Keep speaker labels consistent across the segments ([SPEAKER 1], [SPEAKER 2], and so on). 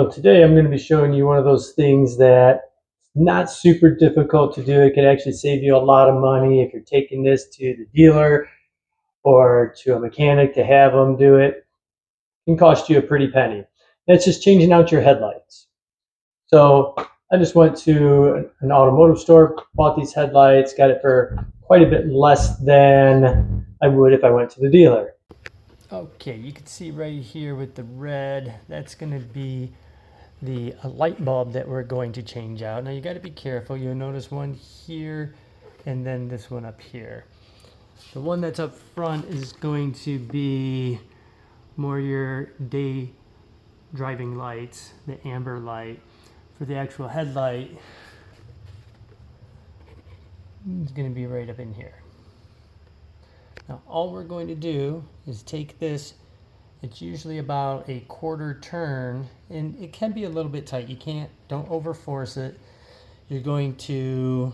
[SPEAKER 1] So today I'm going to be showing you one of those things that's not super difficult to do. It can actually save you a lot of money if you're taking this to the dealer or to a mechanic to have them do it. It can cost you a pretty penny. That's just changing out your headlights. So I just went to an automotive store, bought these headlights, got it for quite a bit less than I would if I went to the dealer.
[SPEAKER 2] Okay, you can see right here with the red, that's going to be the light bulb that we're going to change out. Now you got to be careful. You'll notice one here and then this one up here. The one that's up front is going to be more your day driving lights, the amber light. For the actual headlight, it's going to be right up in here. Now all we're going to do is take this. It's usually about a quarter turn, and it can be a little bit tight. Don't over force it. You're going to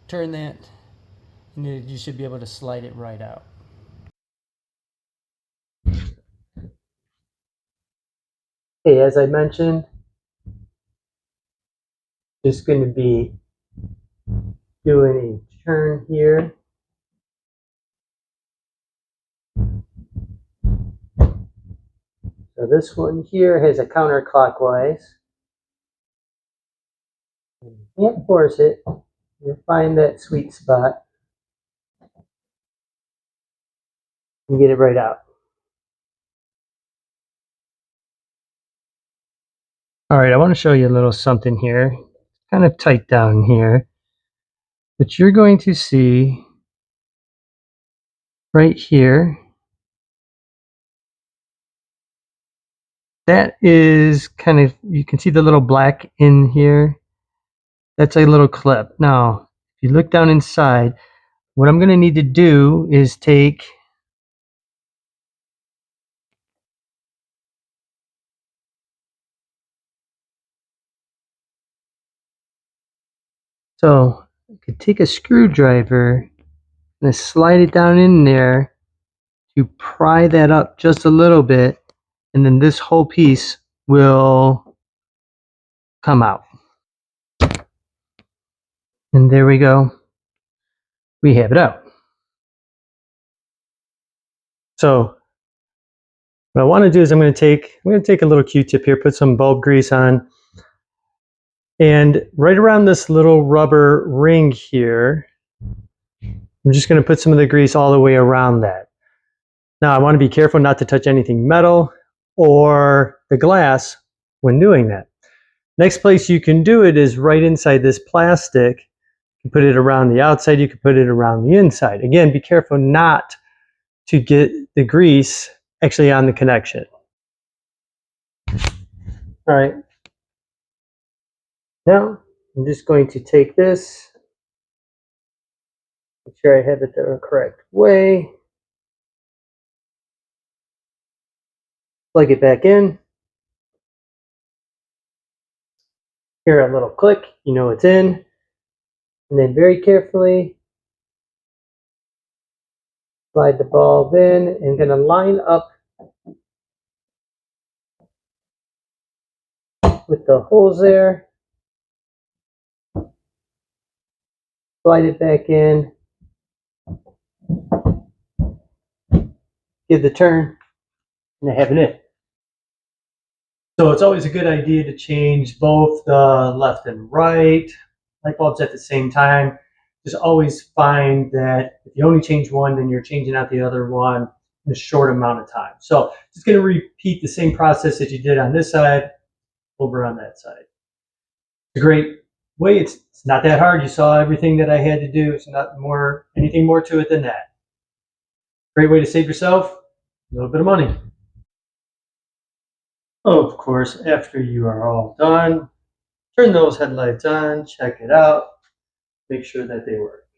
[SPEAKER 2] turn that, and you should be able to slide it right out.
[SPEAKER 1] Okay, as I mentioned, just going to be doing a turn here. So this one here has a counterclockwise. You can't force it. You'll find that sweet spot and get it right out. All right, I want to show you a little something here. Kind of tight down here. But you're going to see right here, that is kind of, you can see the little black in here. That's a little clip. Now, if you look down inside, what I'm going to need to do is take so I could take a screwdriver and slide it down in there to pry that up just a little bit, and then this whole piece will come out. And there we go. We have it out. So what I want to do is I'm going to take a little Q-tip here, put some bulb grease on, and right around this little rubber ring here, I'm just going to put some of the grease all the way around that. Now I want to be careful not to touch anything metal or the glass when doing that. Next place you can do it is right inside this plastic. You can put it around the outside, you can put it around the inside. Again, be careful not to get the grease actually on the connection. All right. Now, I'm just going to take this, make sure I have it the correct way, plug it back in. Hear a little click, you know it's in. And then very carefully slide the bulb in and going to line up with the holes there. Slide it back in. Give the turn, and I have it. So it's always a good idea to change both the left and right light bulbs at the same time. Just always find that if you only change one, then you're changing out the other one in a short amount of time. So just going to repeat the same process that you did on this side over on that side. It's a great way. It's not that hard. You saw everything that I had to do. It's not anything more to it than that. Great way to save yourself a little bit of money. Of course, after you are all done, turn those headlights on, check it out, make sure that they work.